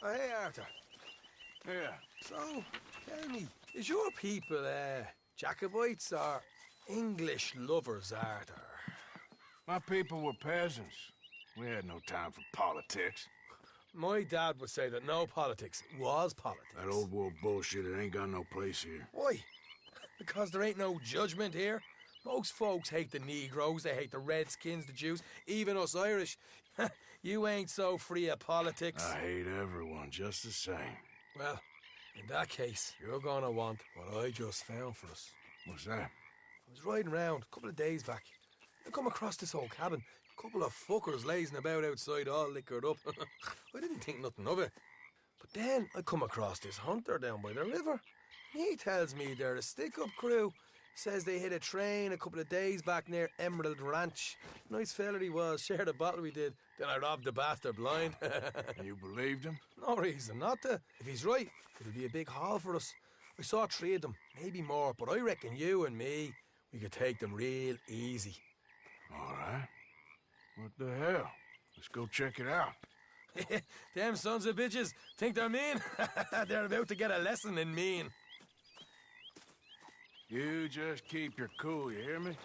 Oh, hey, Arthur. Yeah. So, tell me, is your people, Jacobites or English lovers, Arthur? My people were peasants. We had no time for politics. My dad would say that no politics was politics. That old world bullshit, it ain't got no place here. Why? Because there ain't no judgment here. Most folks hate the Negroes, they hate the Redskins, the Jews, even us Irish. You ain't so free of politics. I hate everyone just the same. Well, in that case, you're gonna want what I just found for us. What's that? I was riding around a couple of days back. I come across this old cabin. A couple of fuckers lazing about outside all liquored up. I didn't think nothing of it. But then I come across this hunter down by the river. He tells me they're a stick-up crew. Says they hit a train a couple of days back near Emerald Ranch. Nice fella he was, shared a bottle we did. Then I robbed the bastard blind. You believed him? No reason not to. If he's right, it'll be a big haul for us. I saw 3 of them, maybe more, but I reckon you and me, we could take them real easy. All right. What the hell? Let's go check it out. Them sons of bitches think they're mean. They're about to get a lesson in mean. You just keep your cool, you hear me?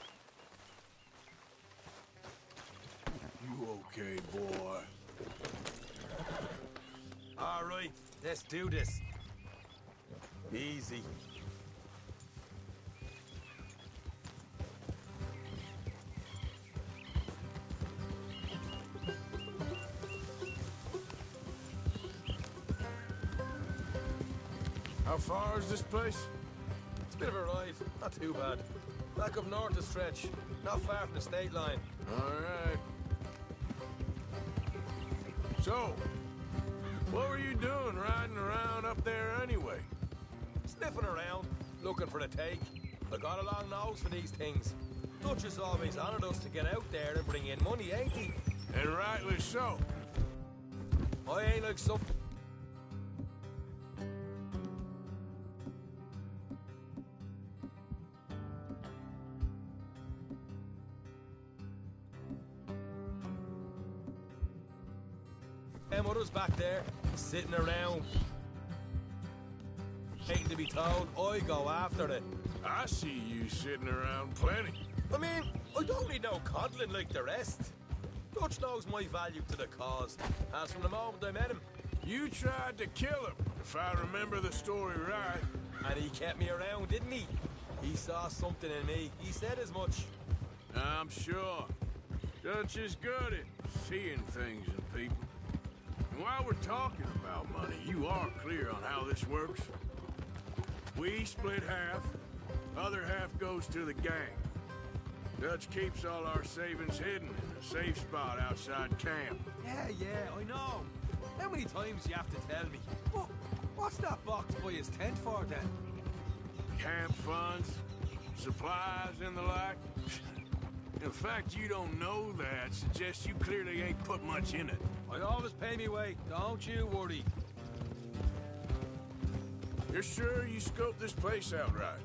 You okay, boy? All right, let's do this. Easy. How far is this place? It's a bit of a ride, not too bad. Back up north a stretch, not far from the state line. All right. So, what were you doing riding around up there anyway? Sniffing around, looking for the take. I got a long nose for these things. Dutch has always honoured us to get out there and bring in money, ain't he? And rightly so. I ain't like some... Them others back there, sitting around, waiting to be told I go after it. I see you sitting around plenty. I mean, I don't need no coddling like the rest. Dutch knows my value to the cause, as from the moment I met him. You tried to kill him, if I remember the story right. And he kept me around, didn't he? He saw something in me. He said as much. I'm sure. Dutch is good at seeing things in people. And while we're talking about money, you are clear on how this works. We split half, other half goes to the gang. Dutch keeps all our savings hidden in a safe spot outside camp. Yeah, I know. How many times do you have to tell me? What's that box by his tent for, then? Camp funds, supplies, and the like. The fact you don't know that suggests you clearly ain't put much in it. I always pay me way, don't you worry. You're sure you scoped this place out right?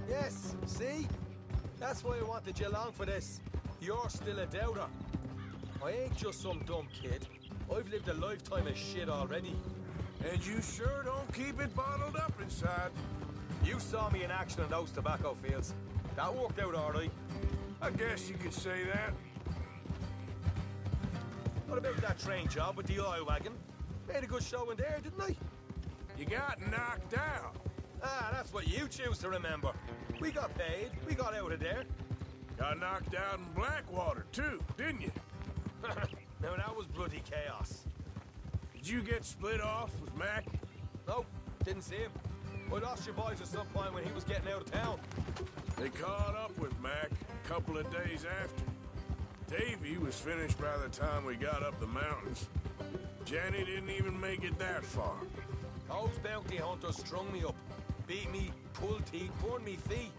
Yes, see? That's why I wanted you along for this. You're still a doubter. I ain't just some dumb kid. I've lived a lifetime of shit already. And you sure don't keep it bottled up inside. You saw me in action in those tobacco fields. That worked out all right. I guess you could say that. What about that train job with the oil wagon? Made a good show in there, didn't I? You got knocked out. Ah, that's what you choose to remember. We got paid. We got out of there. Got knocked out in Blackwater, too, didn't you? Now, that was bloody chaos. Did you get split off with Mac? Nope, didn't see him. I lost your boys at some point when he was getting out of town. They caught up with Mac a couple of days after. Davy was finished by the time we got up the mountains. Jenny didn't even make it that far. Those bounty hunters strung me up, beat me, pulled teeth, burned me feet.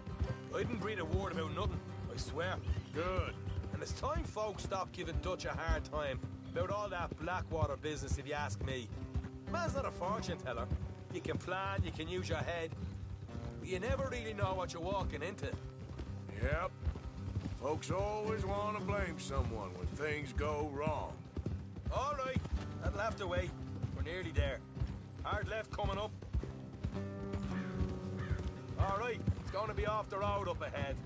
I didn't breathe a word about nothing, I swear. Good. And it's time folks stopped giving Dutch a hard time about all that Blackwater business, if you ask me. Man's not a fortune teller. You can plan, you can use your head, but you never really know what you're walking into. Yep. Folks always want to blame someone when things go wrong. All right, that'll have to wait. For Nearly there. Hard left coming up. All right, it's going to be off the road up ahead.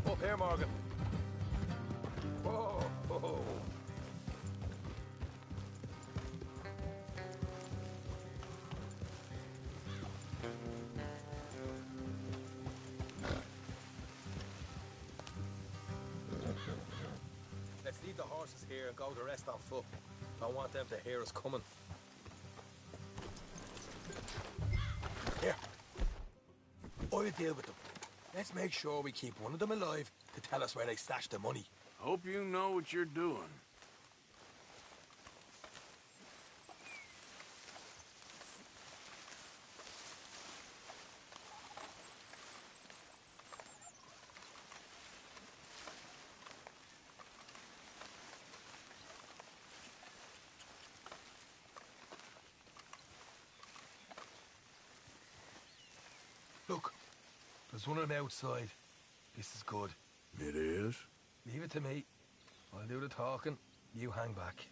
Up here, Morgan. Whoa, whoa. Let's leave the horses here and go the rest on foot. Don't want them to hear us coming. Here. I'll deal with them. Let's make sure we keep one of them alive to tell us where they stashed the money. Hope you know what you're doing. Look, there's one on the outside. This is good. It is? Leave it to me. I'll do the talking. You hang back.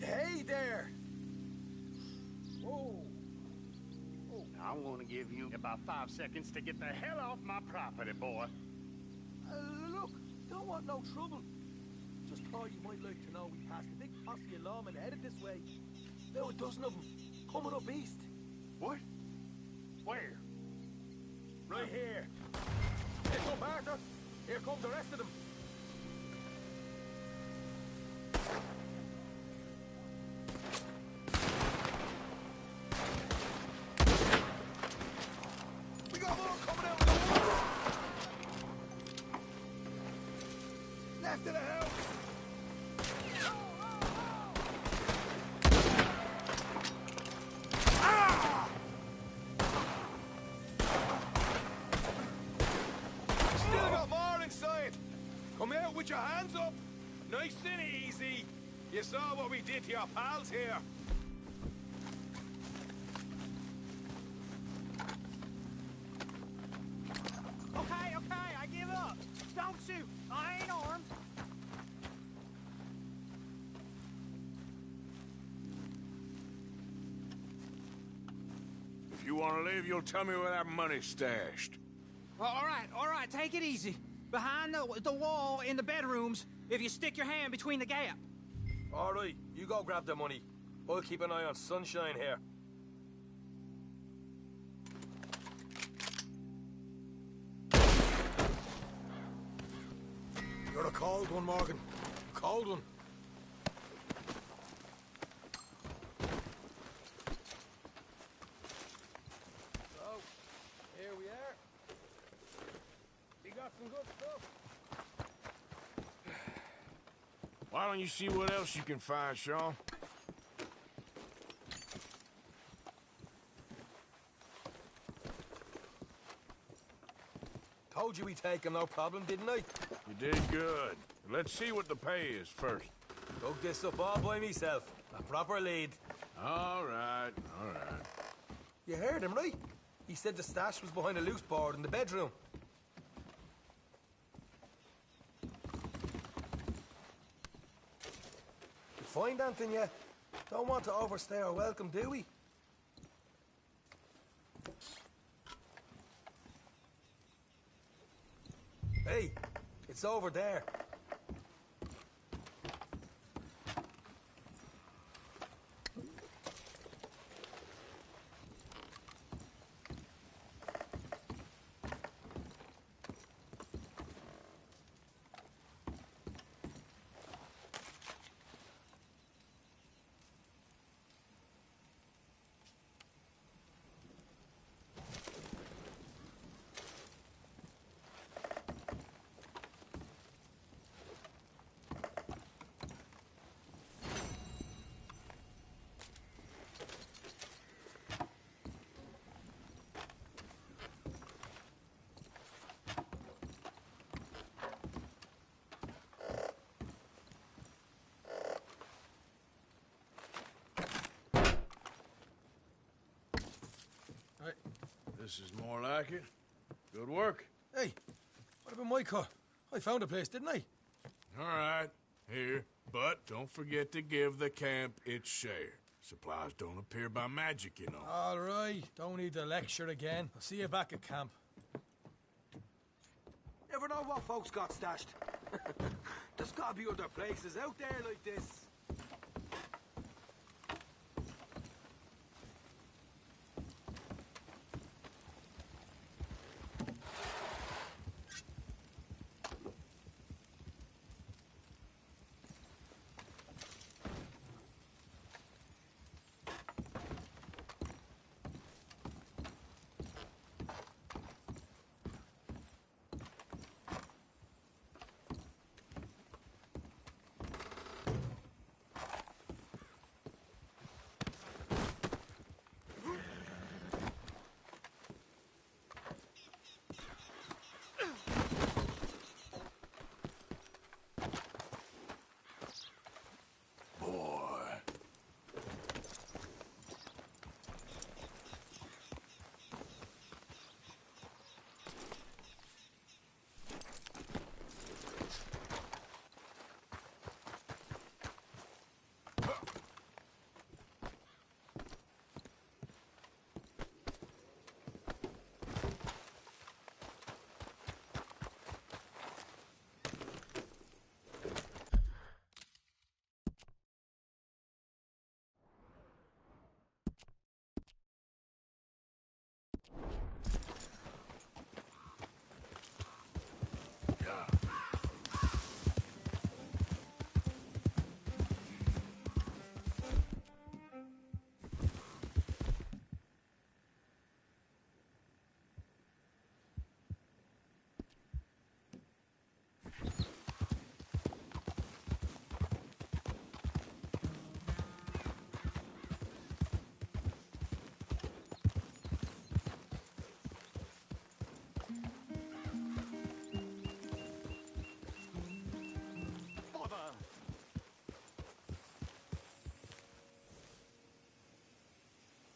Hey there! Whoa! I want to give you about 5 seconds to get the hell off my property, boy. Look, don't want no trouble. Just thought you might like to know we passed a big posse of lawmen headed this way. About a dozen of them, coming up east. What? Where? Right here. Heads up, Arthur. Here come the rest of them. We got more coming out of the woods. Left of the house. Ah! Still got more inside. Come out with your hands up. Nice and easy. You saw what we did to your pals here. Okay, I give up. Don't shoot. I ain't armed. If you want to leave, you'll tell me where that money's stashed. All right, take it easy. Behind the wall in the bedrooms, if you stick your hand between the gap. All right, you go grab the money. I'll keep an eye on Sunshine here. You're a cold one, Morgan. Cold one. So, here we are. We got some good stuff. Why don't you see what else you can find, Sean? Told you we'd take him, no problem, didn't I? You did good. Let's see what the pay is first. Dug this up all by myself. A proper lead. All right, all right. You heard him, right? He said the stash was behind a loose board in the bedroom. You find anything yet? Don't want to overstay our welcome, do we? Hey, it's over there. This is more like it. Good work. Hey, what about my cut? I found a place, didn't I? All right, here. But don't forget to give the camp its share. Supplies don't appear by magic, you know. All right, don't need to lecture again. I'll see you back at camp. Never know what folks got stashed. There's gotta be other places out there like this.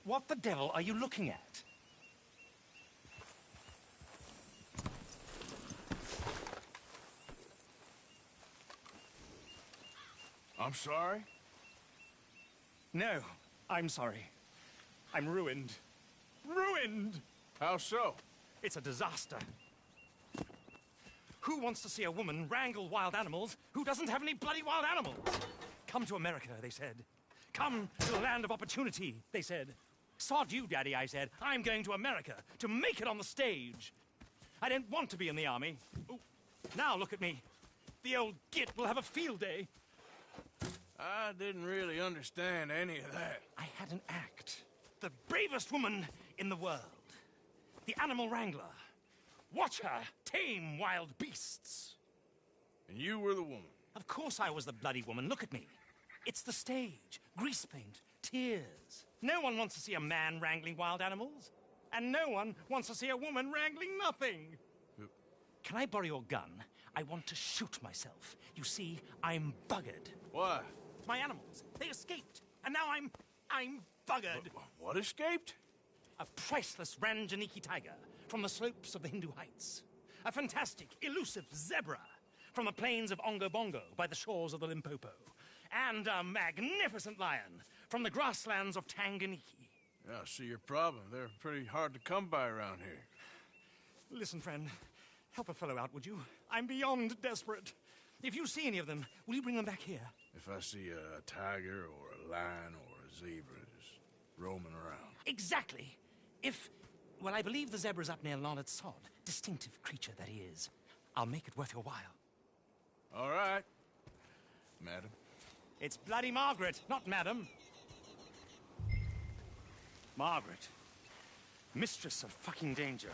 What the devil are you looking at? I'm sorry? No, I'm sorry. I'm ruined. Ruined! How so? It's a disaster. Who wants to see a woman wrangle wild animals who doesn't have any bloody wild animals? Come to America, they said. Come to the land of opportunity, they said. Sod you, Daddy, I said. I'm going to America to make it on the stage. I don't want to be in the army. Ooh, now look at me. The old git will have a field day. I didn't really understand any of that. I had an act. The bravest woman in the world. The animal wrangler. Watch her tame wild beasts. And you were the woman. Of course I was the bloody woman. Look at me. It's the stage. Grease paint. Tears. No one wants to see a man wrangling wild animals. And no one wants to see a woman wrangling nothing. Can I borrow your gun? I want to shoot myself. You see, I'm buggered. Why? My animals, they escaped. And now I'm buggered. What escaped? A priceless Ranjaniki tiger from the slopes of the Hindu Heights. A fantastic, elusive zebra from the plains of Ongo Bongo by the shores of the Limpopo. And a magnificent lion from the grasslands of Tanganyika. Yeah, I see your problem. They're pretty hard to come by around here. Listen, friend, help a fellow out, would you? I'm beyond desperate. If you see any of them, will you bring them back here? If I see a tiger or a lion or a zebra just roaming around. Exactly. Well, I believe the zebra's up near Larned Sod. Distinctive creature that he is. I'll make it worth your while. All right, madam. It's bloody Margaret, not madam. Margaret. Mistress of fucking danger.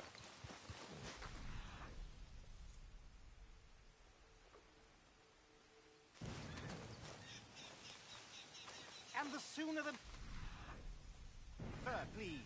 And the sooner the... please.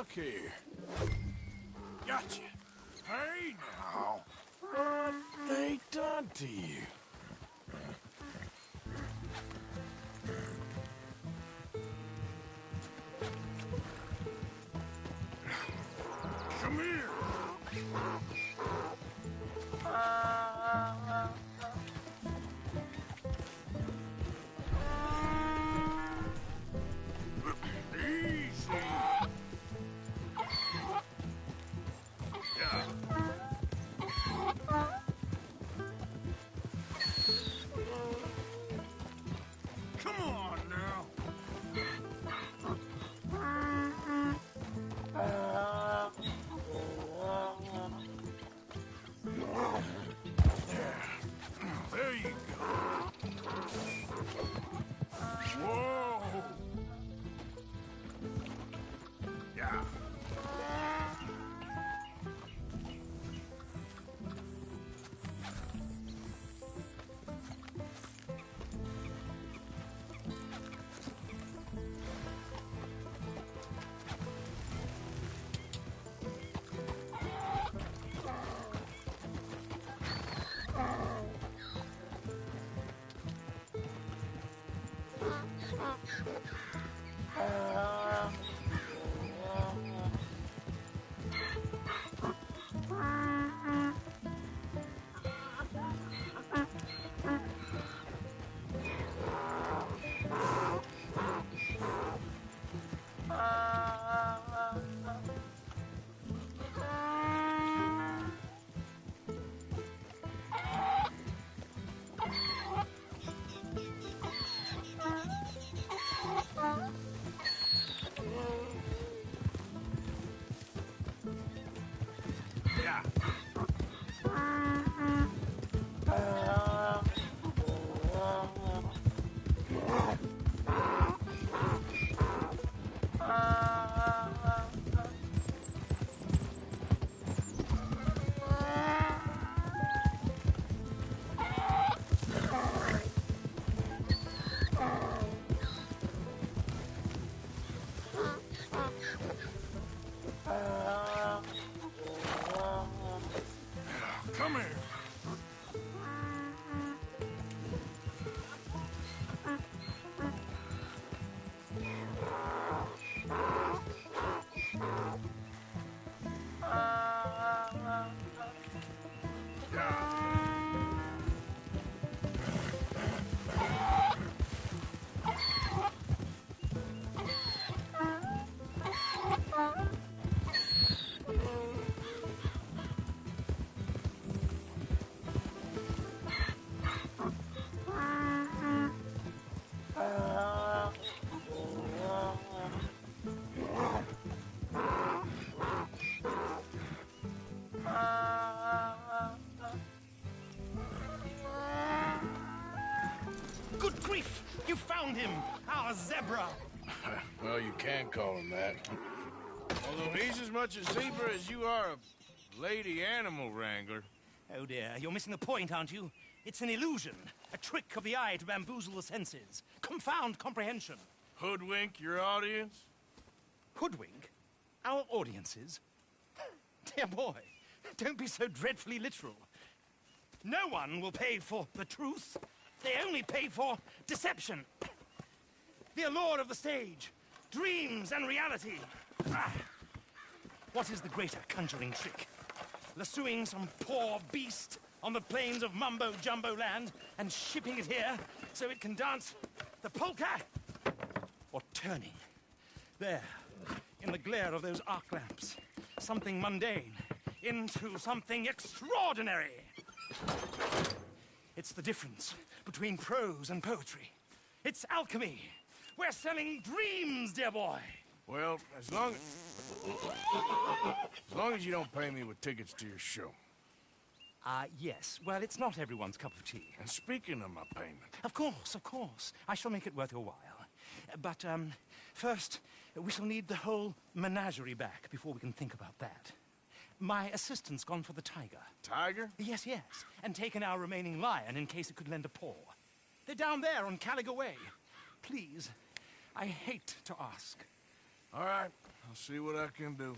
Look here. Gotcha. Hey, now. What they done to you? Come here. Easy. Yeah. Come on now. There you go. Whoa. Yeah. Yeah. Come here. Good grief! You found him! Our zebra! Well, you can call him that. Although he's as much a zebra as you are a lady animal wrangler. Oh dear, you're missing the point, aren't you? It's an illusion. A trick of the eye to bamboozle the senses. Confound comprehension. Hoodwink your audience? Hoodwink? Our audiences? Dear boy, don't be so dreadfully literal. No one will pay for the truth. They only pay for deception. The allure of the stage, dreams and reality. Ah. What is the greater conjuring trick? Lassoing some poor beast on the plains of mumbo-jumbo land and shipping it here so it can dance the polka? Or turning, there, in the glare of those arc lamps, something mundane into something extraordinary? It's the difference between prose and poetry. It's alchemy. We're selling dreams, dear boy. Well, as long as you don't pay me with tickets to your show. Yes. Well, it's not everyone's cup of tea. And speaking of my payment... Of course. I shall make it worth your while. But, first, we shall need the whole menagerie back before we can think about that. My assistant's gone for the tiger. Tiger? Yes. And taken our remaining lion in case it could lend a paw. They're down there on Caliga Way. Please, I hate to ask, All right, I'll see what I can do.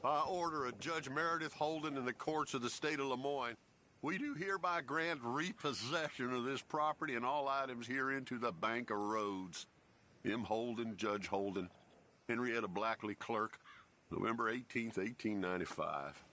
By order of Judge Meredith Holden in the courts of the state of Lemoyne, we do hereby grant repossession of this property and all items herein to the Bank of Rhodes. M. Holden, Judge Holden, Henrietta Blackley, Clerk, November 18th, 1895.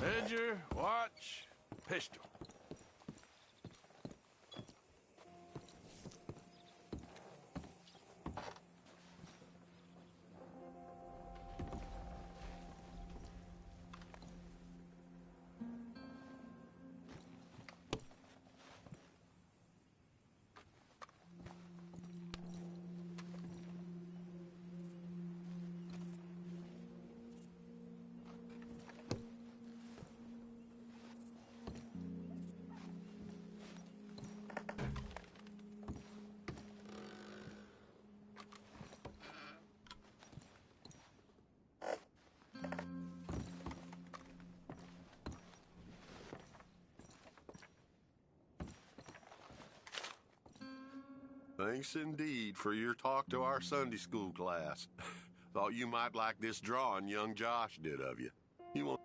Ledger, watch, pistol. Thanks indeed for your talk to our Sunday school class. Thought you might like this drawing young Josh did of you. You want...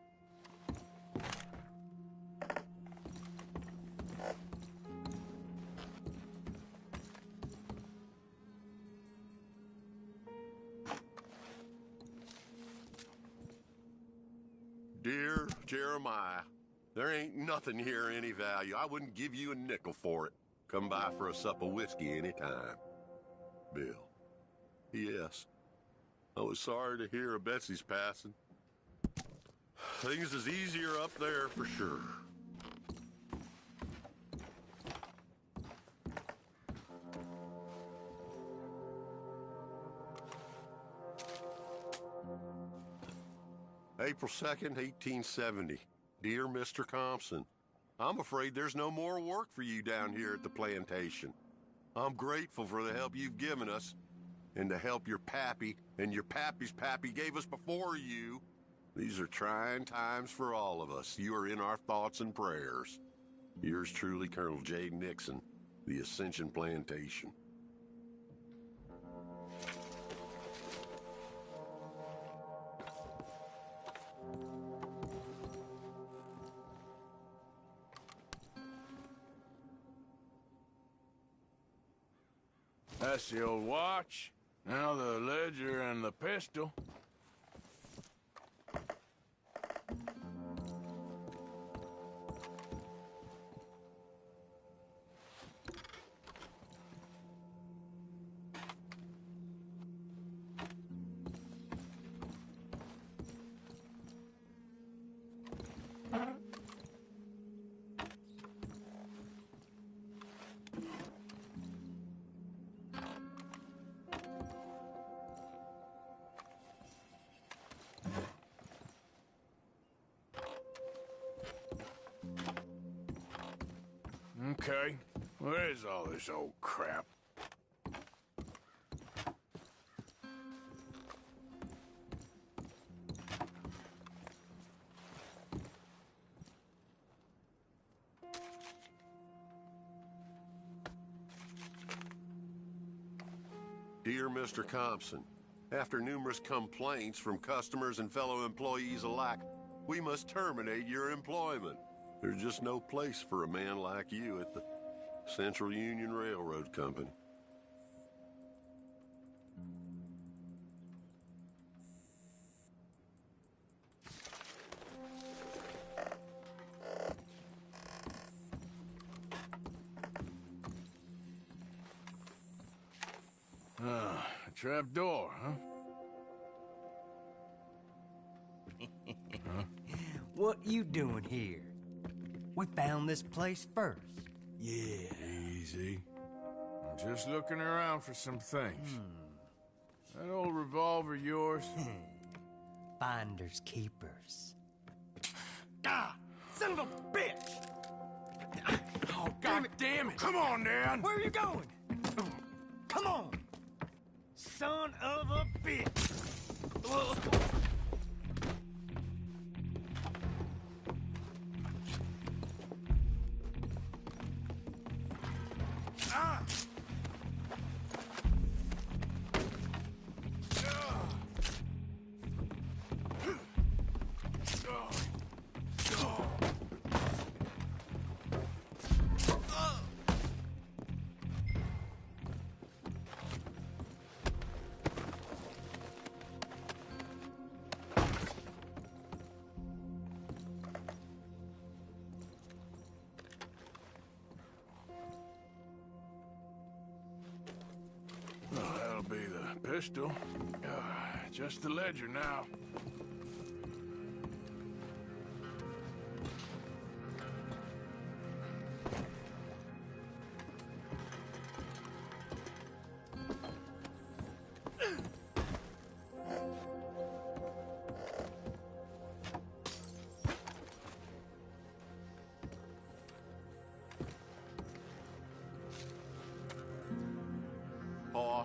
Dear Jeremiah, there ain't nothing here any value. I wouldn't give you a nickel for it. Come by for a sup of whiskey anytime. Bill. P.S. I was sorry to hear of Betsy's passing. Things is easier up there for sure. April 2nd, 1870. Dear Mr. Thompson, I'm afraid there's no more work for you down here at the plantation. I'm grateful for the help you've given us, and the help your pappy and your pappy's pappy gave us before you. These are trying times for all of us. You are in our thoughts and prayers. Yours truly, Colonel J. Nixon, the Ascension Plantation. That's the old watch. Now the ledger and the pistol. Okay, where is all this old crap? Dear Mr. Compson, after numerous complaints from customers and fellow employees alike, we must terminate your employment. There's just no place for a man like you at the Central Union Railroad Company. A trap door, huh? What you doing here? We found this place first. Yeah. Easy. I'm just looking around for some things. That old revolver yours? Finders keepers. Ah! Son of a bitch! Oh, God damn it! Come on, Dan! Where are you going? Come on! Son of a bitch! Ah! Well, that'll be the pistol. Just the ledger now. Aw,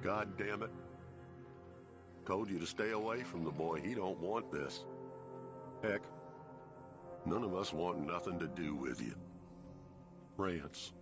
God damn it. Told you to stay away from the boy. He don't want this. Heck, none of us want nothing to do with you. Rance.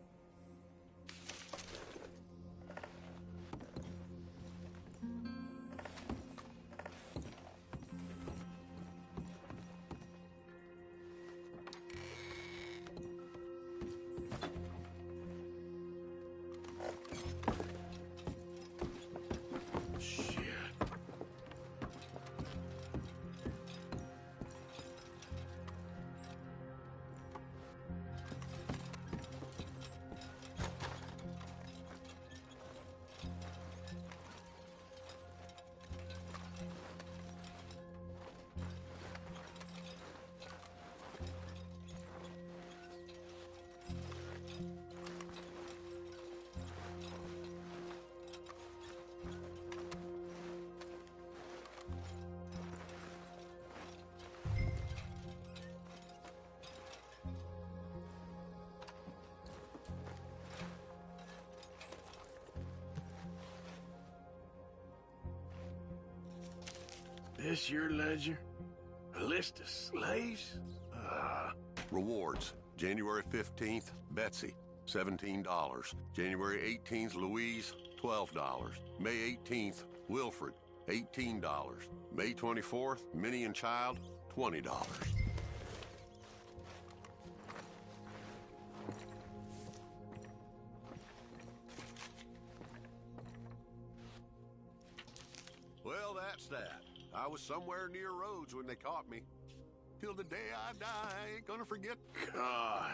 This your ledger? A list of slaves? Rewards. January 15th, Betsy, $17. January 18th, Louise, $12. May 18th, Wilfred, $18. May 24th, Minnie and Child, $20. that's that. I was somewhere near Rhodes when they caught me. Till the day I die, I ain't gonna forget. God.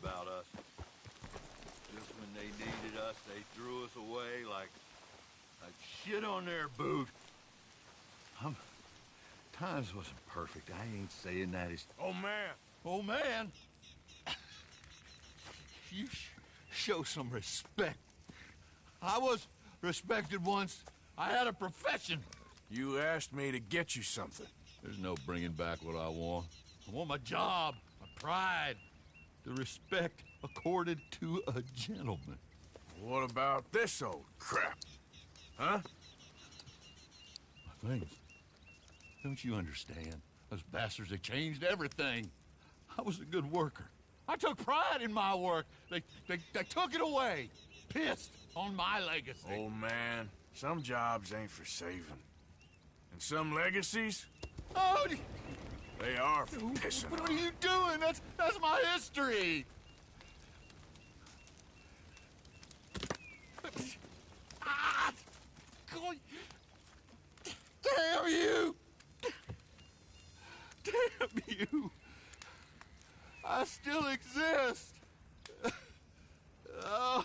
About us. Just when they needed us, they threw us away like shit on their boot. Times wasn't perfect. I ain't saying that. Oh, man. Oh, man. You show some respect. I was respected once. I had a profession. You asked me to get you something. There's no bringing back what I want. I want my job, my pride. The respect accorded to a gentleman. What about this old crap? Huh? My things. Don't you understand? Those bastards, they changed everything. I was a good worker. I took pride in my work. They took it away. Pissed on my legacy. Oh, man. Some jobs ain't for saving. And some legacies, Oh, they are for pissing what on. are you doing? That's my history. Ah! God. Damn you! Damn you! I still exist. Oh.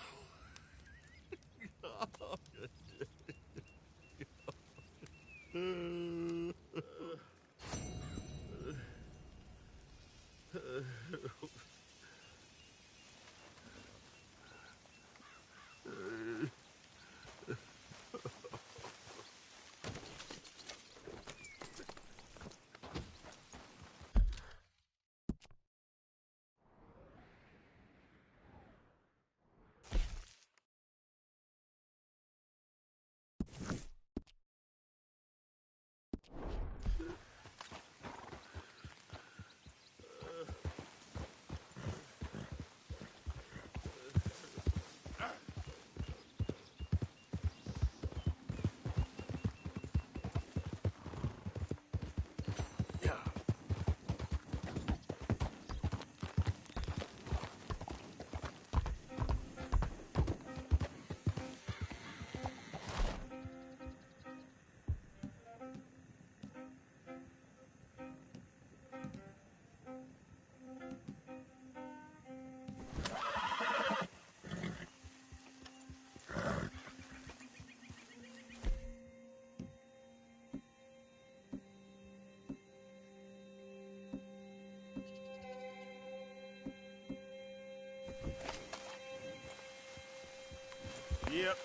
Yep.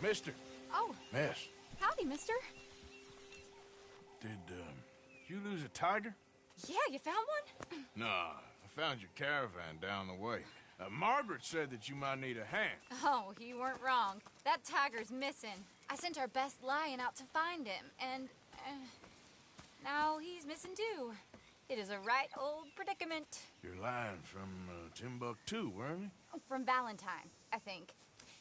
Mister. Oh, Miss. howdy, mister. Did you lose a tiger? Yeah, you found one? Nah, I found your caravan down the way. Margaret said that you might need a hand. Oh, you weren't wrong. That tiger's missing. I sent our best lion out to find him, and now he's missing too. It is a right old predicament. You're lying from Timbuktu, weren't you? From Valentine, I think.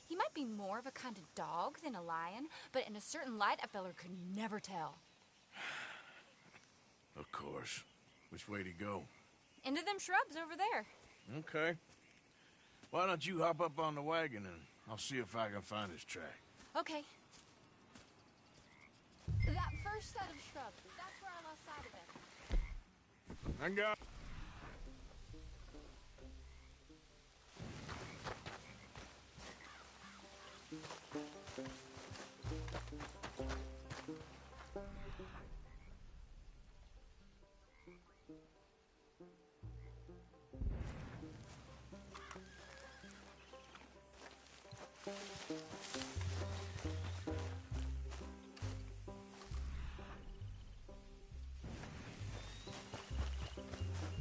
He might be more of a kind of dog than a lion, but in a certain light, a feller could never tell. Of course. Which way to go? Into them shrubs over there. Okay. Why don't you hop up on the wagon and I'll see if I can find his track. Okay. That first set of shrubs, that's where I lost sight of him. I got...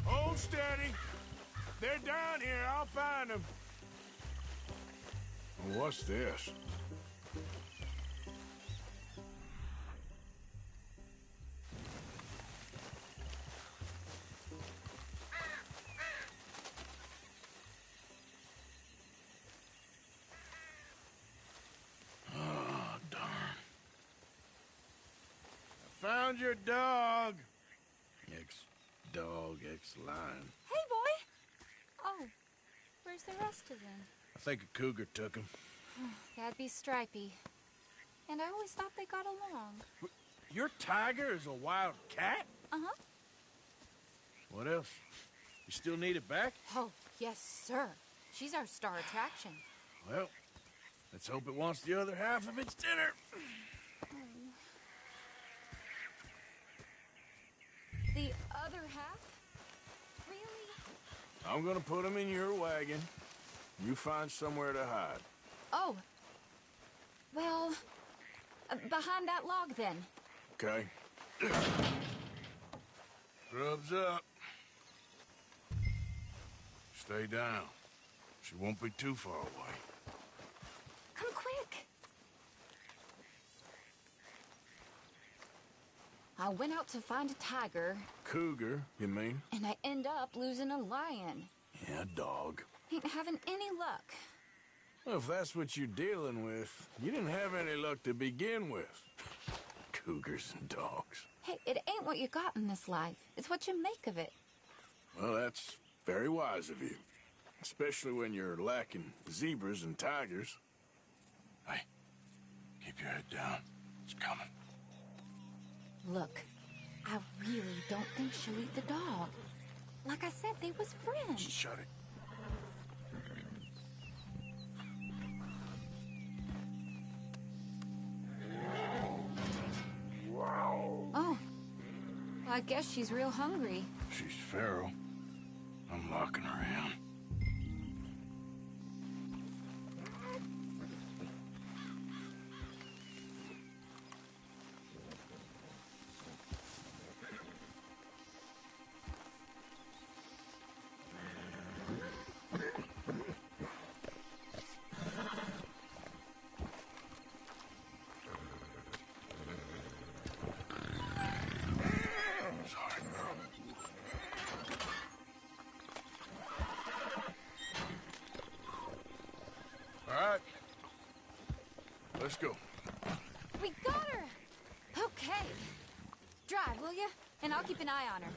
Hold steady. They're down here. I'll find them. What's this? Oh, darn. I found your dog. Ex-dog, ex-lion. Hey, boy! Oh, where's the rest of them? I think a cougar took him. That'd be Stripey. And I always thought they got along. Your tiger is a wild cat? Uh-huh. What else? You still need it back? Oh, yes, sir. She's our star attraction. Well, let's hope it wants the other half of its dinner. The other half? Really? I'm gonna put him in your wagon. You find somewhere to hide. Oh. Well, behind that log, then. Okay. Grub's up. Stay down. She won't be too far away. Come quick. I went out to find a tiger. Cougar, you mean? And I end up losing a lion. Yeah, dog. Ain't having any luck. Well, if that's what you're dealing with, you didn't have any luck to begin with. Cougars and dogs. Hey, it ain't what you got in this life. It's what you make of it. Well, that's very wise of you. Especially when you're lacking zebras and tigers. Hey, keep your head down. It's coming. Look, I really don't think she'll eat the dog. Like I said, they was friends. Shut it. Oh, I guess she's real hungry. She's feral. I'm locking her in. Sorry, girl. All right. Let's go. We got her! Okay. Drive, will you? And I'll keep an eye on her.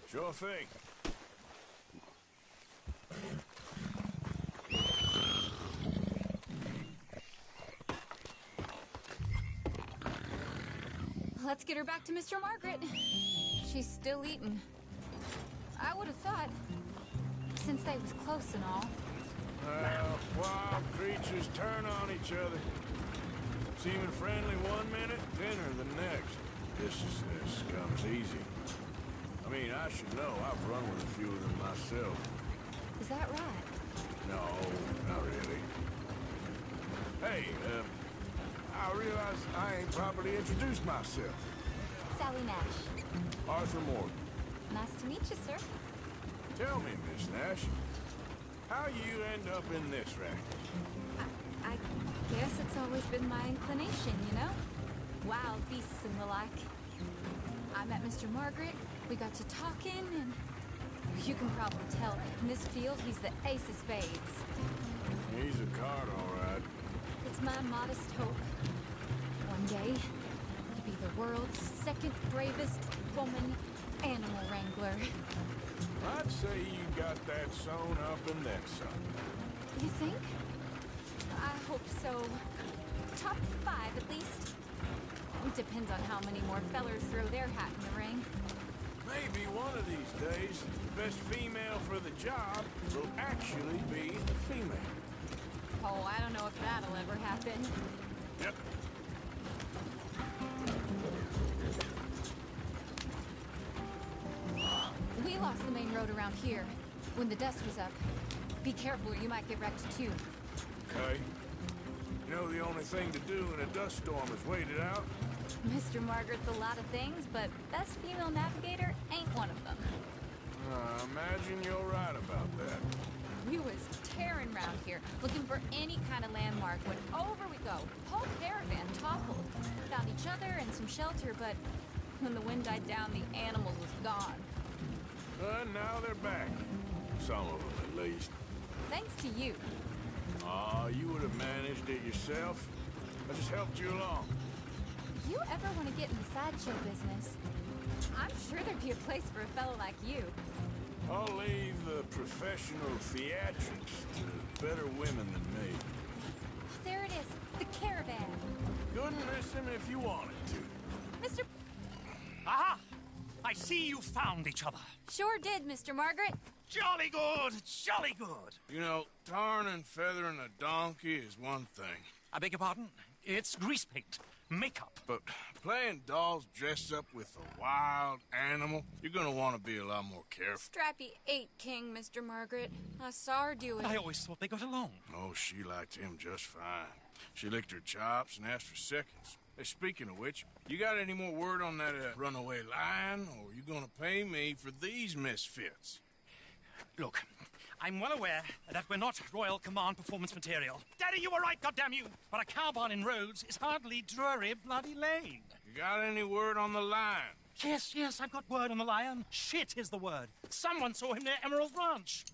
Sure thing. Let's get her back to Mr. Margaret. She's still eating. I would have thought, since they was close and all. Wild creatures turn on each other. Seeming friendly one minute, dinner the next. Viciousness comes easy. I mean, I should know. I've run with a few of them myself. Is that right? No, not really. Hey, I realize I ain't properly introduced myself. Sally Nash. Arthur Morgan. Nice to meet you, sir. Tell me, Miss Nash, how you end up in this racket? I guess it's always been my inclination, you know? Wild beasts and the like. I met Mr. Margaret, we got to talking, and you can probably tell, in this field, he's the ace of spades. He's a card, all right. It's my modest hope. One day, to be the world's second bravest woman animal wrangler. I'd say you got that sewn up and then some. You think? I hope so. Top 5, at least. It depends on how many more fellers throw their hat in the ring. Maybe one of these days, the best female for the job will actually be a female. Oh, I don't know if that'll ever happen. Yep. We lost the main road around here when the dust was up. Be careful or you might get wrecked too. Okay. You know the only thing to do in a dust storm is wait it out? Mr. Margaret's a lot of things, but best female navigator ain't one of them. I imagine you're right about that. We was tearing around here, looking for any kind of landmark when over we go. Whole caravan toppled. Found each other and some shelter, but when the wind died down, the animals was gone. Now they're back. Some of them, at least. Thanks to you. Aw, you would have managed it yourself. I just helped you along. If you ever want to get in the sideshow business, I'm sure there'd be a place for a fellow like you. I'll leave the professional theatrics to better women than me. There it is, the caravan. Couldn't miss him if you wanted to. Mr. Aha! I see you found each other. Sure did, Mr. Margaret. Jolly good, jolly good. You know, tarring and feathering a donkey is one thing. I beg your pardon? It's grease paint, makeup. But playing dolls dressed up with a wild animal, you're gonna want to be a lot more careful. Strappy ate King, Mr. Margaret. I saw her do it. I always thought they got along. Oh, she liked him just fine. She licked her chops and asked for seconds. Hey, speaking of which, you got any more word on that runaway lion, or are you gonna pay me for these misfits? Look, I'm well aware that we're not Royal Command performance material. Daddy, you were right, goddamn you! But a cow barn in Rhodes is hardly Drury Bloody Lane. You got any word on the lion? Yes, I've got word on the lion. Shit is the word. Someone saw him near Emerald Ranch.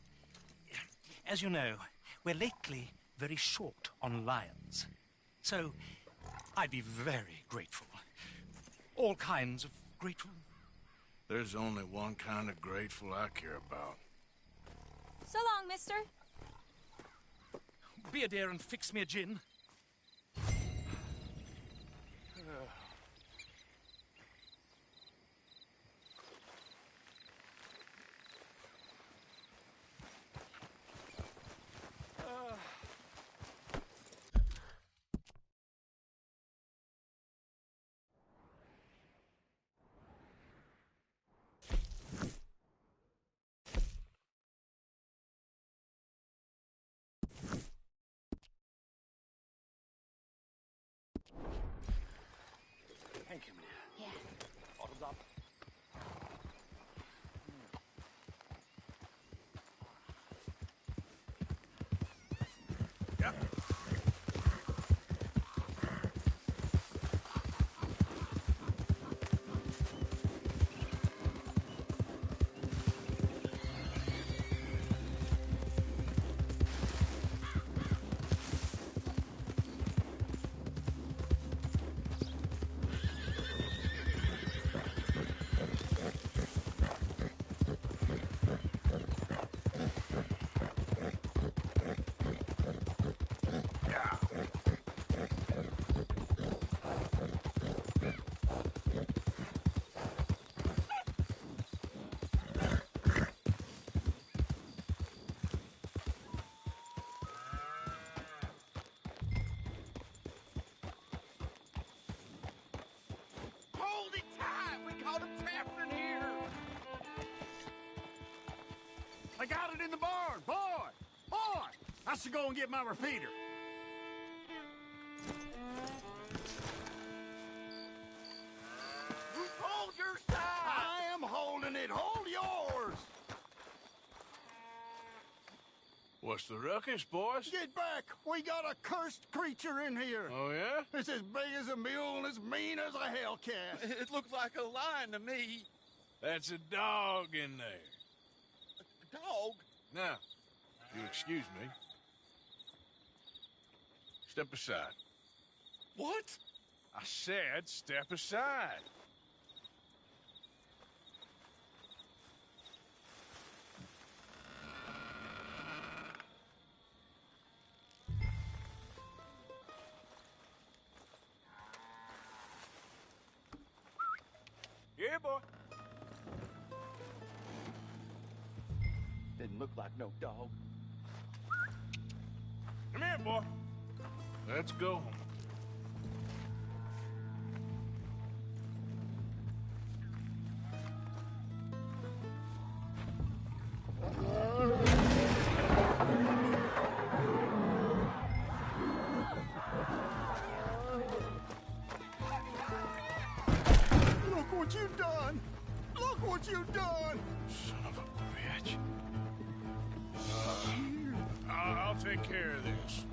As you know, we're lately very short on lions. So, I'd be very grateful. All kinds of grateful. There's only one kind of grateful I care about. So long, mister. Be a dear and fix me a gin. Thank you, Maria. Yeah. Bottoms up. Yep. Hold it tight! We caught him tapping here! I got it in the barn! Boy! Boy! I should go and get my repeater. What's the ruckus, boys? Get back! We got a cursed creature in here! Oh, yeah? It's as big as a mule and as mean as a hellcat. It looked like a lion to me. That's a dog in there. A dog? Now, you'll excuse me. Step aside. What? I said step aside. Here, boy. Didn't look like no dog. Come here, boy. Let's go home. Look what you done! Look what you done! Son of a bitch. I'll take care of this.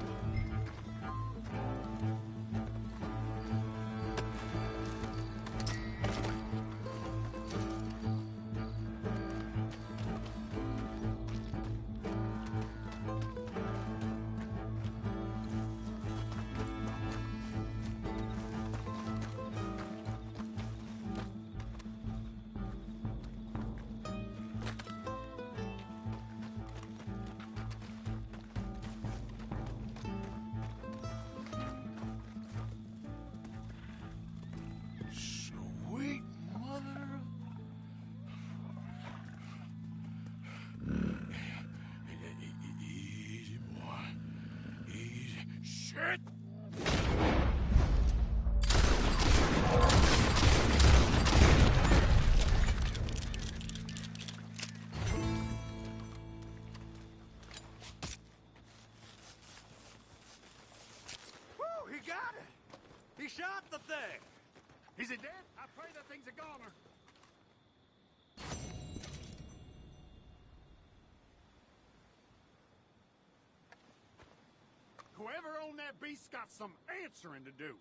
Sweet mother of... Easy, boy. Easy. Shit! Woo! He got it! He shot the thing! Is it dead? I pray that thing's a goner. Whoever owned that beast's got some answering to do.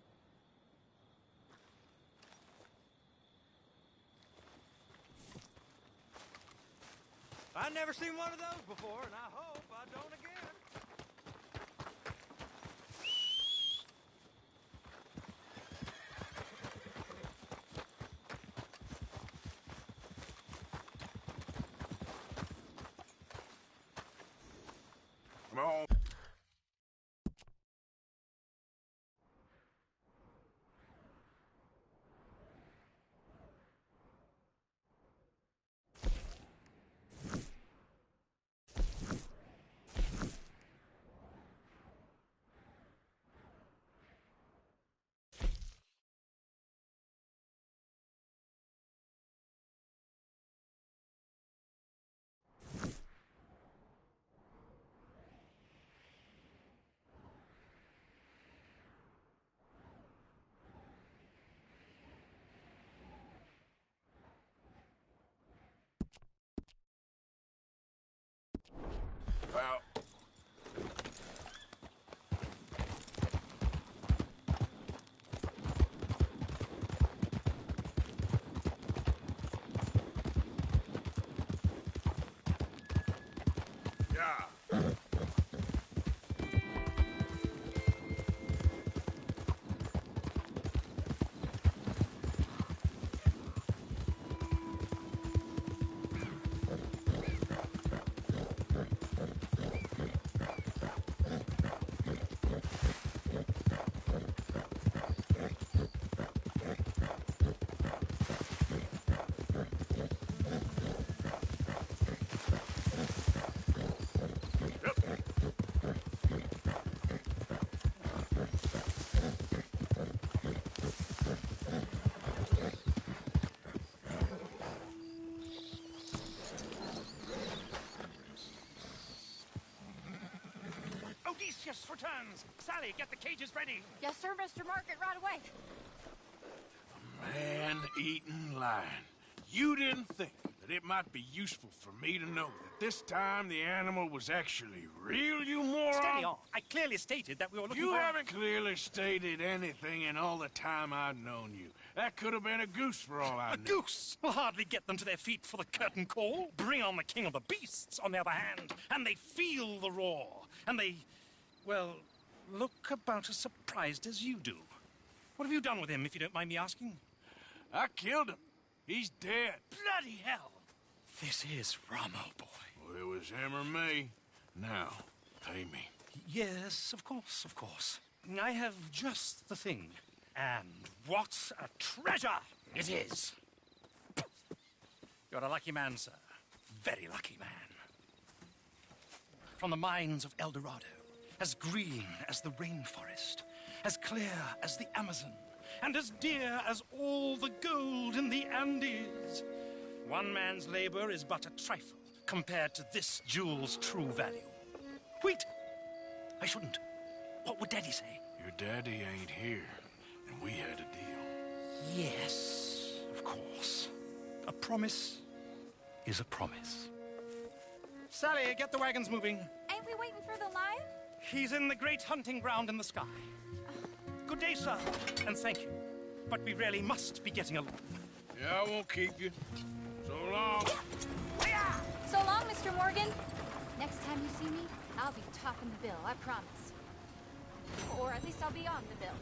I've never seen one of those before, and I hope I don't again. Come on. Well, yeah. Odysseus returns. Sally, get the cages ready. Yes, sir, Mr. Margaret, right away. Man-eating lion. You didn't think that it might be useful for me to know that this time the animal was actually real, you moron? Steady on. I clearly stated that we were looking for... You haven't clearly stated anything in all the time I've known you. That could have been a goose for all I know. A goose will hardly get them to their feet for the curtain call. Bring on the king of the beasts, on the other hand, and they feel the roar. And they, well, look about as surprised as you do. What have you done with him, if you don't mind me asking? I killed him. He's dead. Bloody hell! This is Ramo, boy. Well, it was him or me. Now, pay me. Yes, of course, of course. I have just the thing. And what a treasure it is! You're a lucky man, sir. Very lucky man. From the mines of El Dorado, as green as the rainforest, as clear as the Amazon, and as dear as all the gold in the Andes. One man's labor is but a trifle compared to this jewel's true value. Wait! I shouldn't. What would Daddy say? Your daddy ain't here, and we had a deal. Yes, of course. A promise is a promise. Sally, get the wagons moving. Ain't we waiting for the lion? He's in the great hunting ground in the sky. Good day, sir, and thank you. But we really must be getting along. Yeah, I won't keep you. So long. So long, Mr. Morgan. Next time you see me, I'll be topping the bill, I promise. Or at least I'll be on the bill.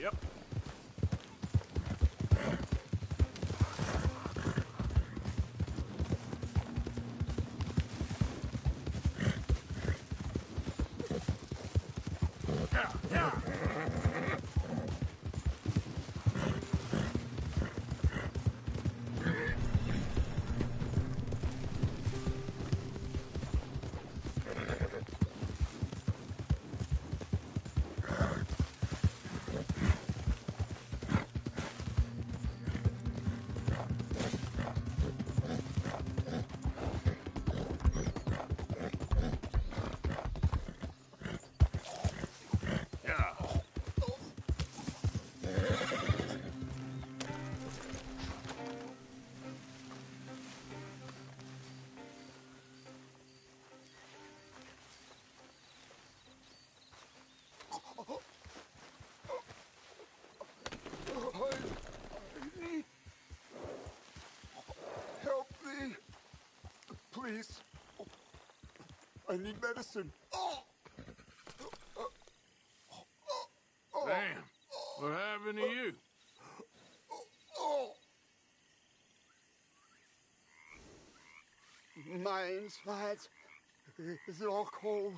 Yep. Please. I need medicine. Damn. What happened to you? My insides is all cold.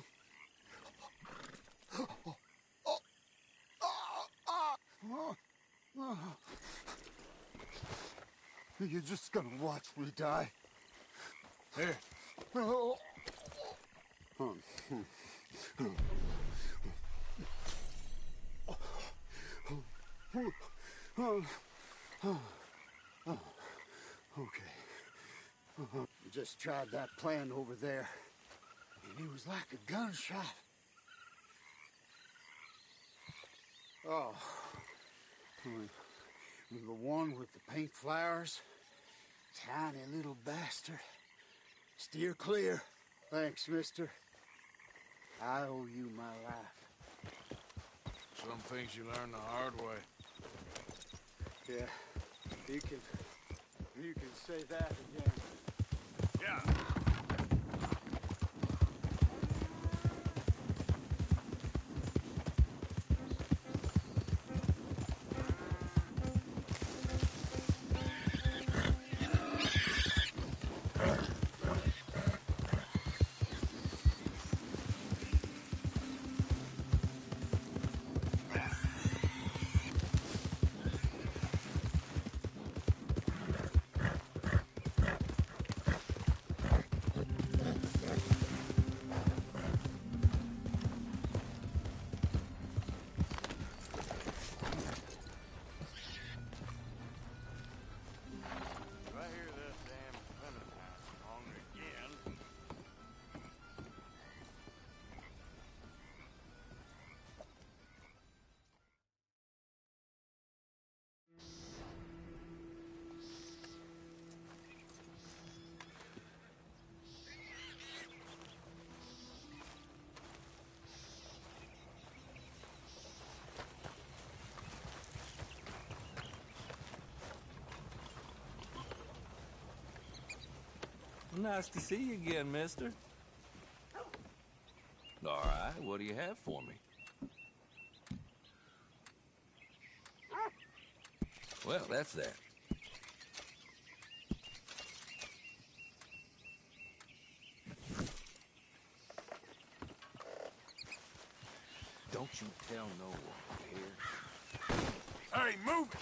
You're just gonna watch me die. Here. Okay. Just tried that plan over there, and it was like a gunshot. Oh. The one with the pink flowers. Tiny little bastard. Steer clear. Thanks, mister. I owe you my life. Some things you learn the hard way. Yeah, you can say that again. Yeah. Nice to see you again, mister. All right, what do you have for me? Well, that's that. Don't you tell no one, here. Hey, move it!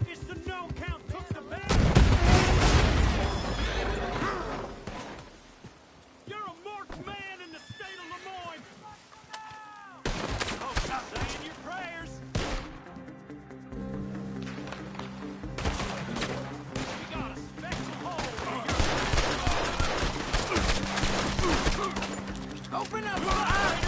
It's the no count took the bag! You're a marked man in the state of Lemoyne! Oh, stop saying your prayers! We got a special hole for your... Open up, riders!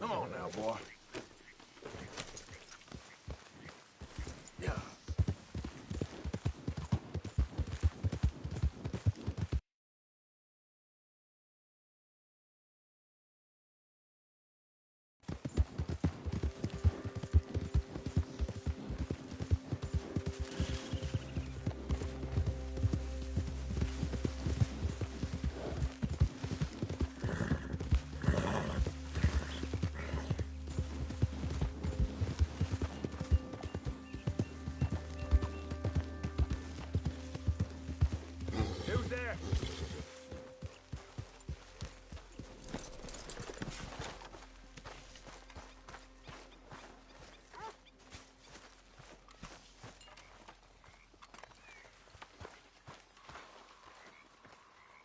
Come on now, boy. Yeah. Who's there?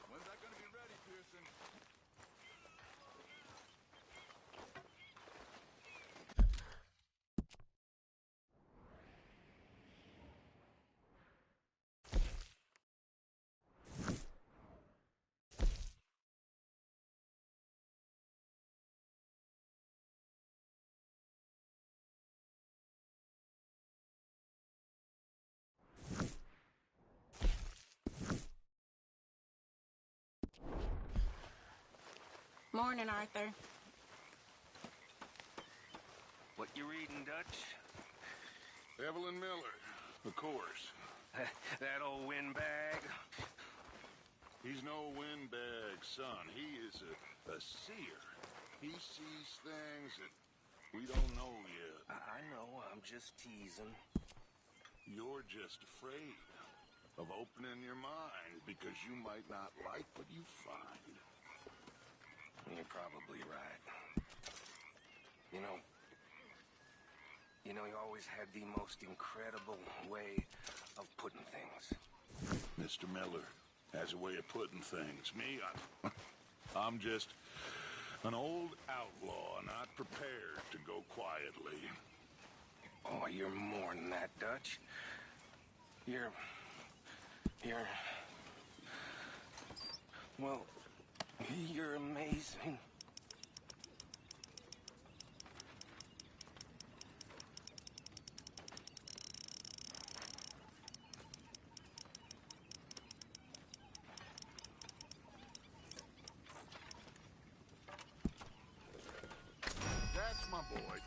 When's that gonna be ready, Pearson? Morning, Arthur. What you reading, Dutch? Evelyn Miller, of course. That old windbag. He's no windbag, son. He is a seer. He sees things that we don't know yet. I know, I'm just teasing. You're just afraid of opening your mind because you might not like what you find. You're probably right. You know, he always had the most incredible way of putting things. Mr. Miller has a way of putting things. Me, I'm just an old outlaw, not prepared to go quietly. Oh, you're more than that, Dutch. You're... Well, you're amazing. That's my boy.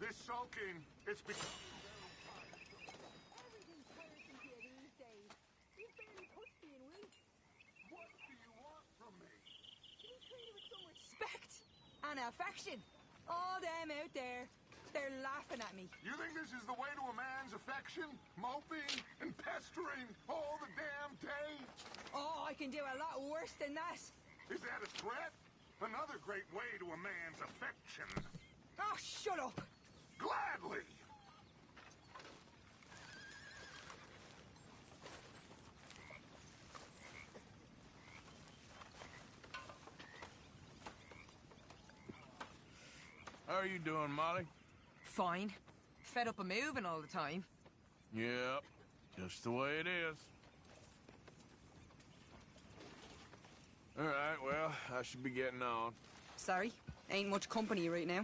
This sulking, it's because... Everything's tiresome here these days. You barely touched me in weeks. What do you want from me? To be treated with some respect and affection. All them out there, they're laughing at me. You think this is the way to a man's affection? Moping and pestering all the damn day? Oh, I can do a lot worse than that. Is that a threat? Another great way to a man's affection. Oh, shut up. Gladly! How are you doing, Molly? Fine. Fed up of moving all the time. Yep, just the way it is. All right, well, I should be getting on. Sorry, ain't much company right now.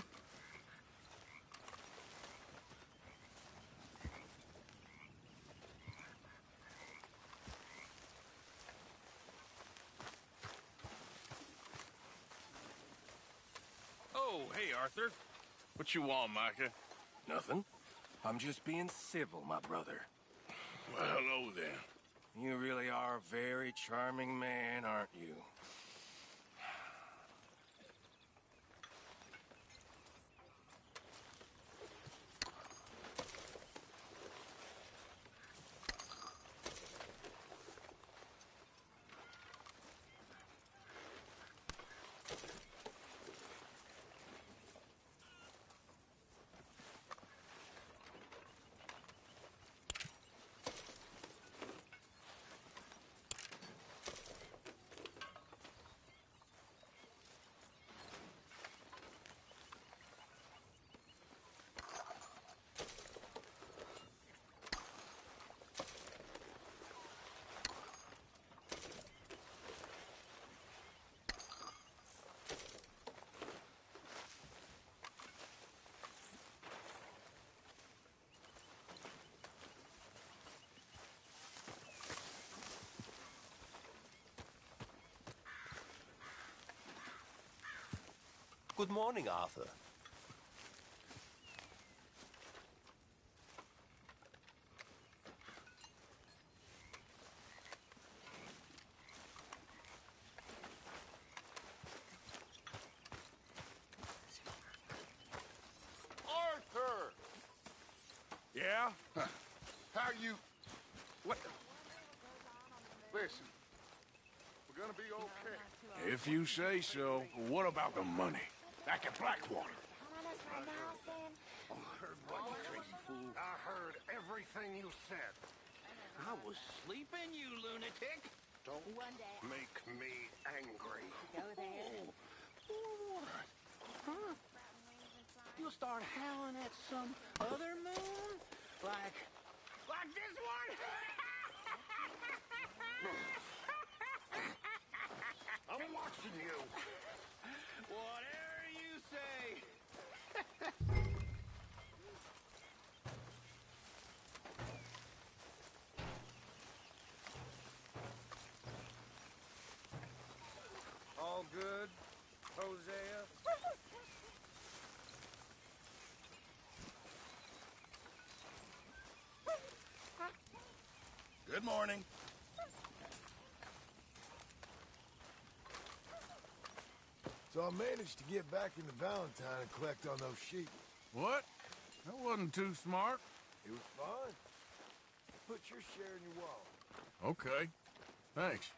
Oh, hey, Arthur. What you want, Micah? Nothing. I'm just being civil, my brother. Well, hello, then. You really are a very charming man, aren't you? Good morning, Arthur. Arthur! Yeah? How you... What? Listen, we're gonna be okay. If you say so. What about the money? Back at Blackwater. I heard what you said, you fool. I heard everything you said. I was sleeping, you lunatic. Don't make me angry. Go there. What? Huh? You'll start howling at some other moon? Like this one? I'm watching you. Whatever you say. All good, Hosea? Good morning. So I managed to get back into Valentine and collect on those sheep. What? That wasn't too smart. It was fine. Put your share in your wallet. Okay. Thanks.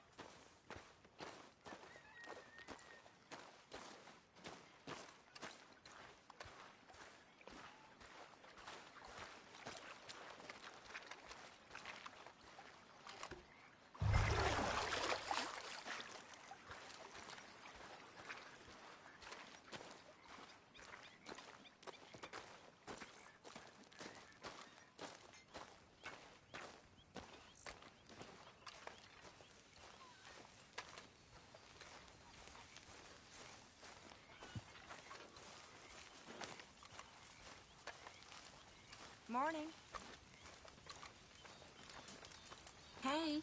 Morning. Hey.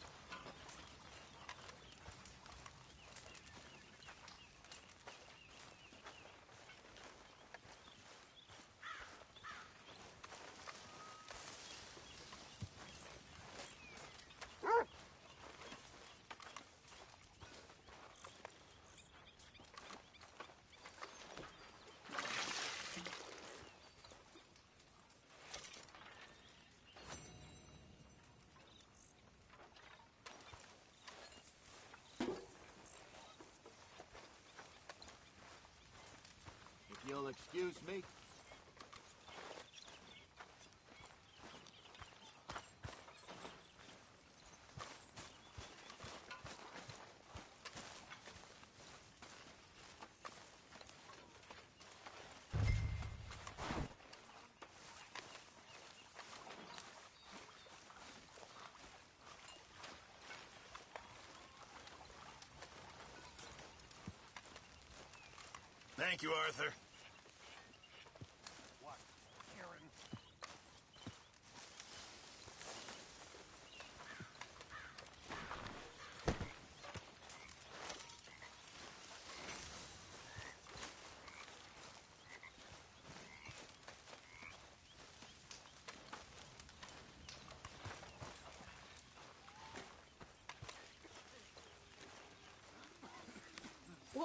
If you'll excuse me. Thank you, Arthur. What, Aaron?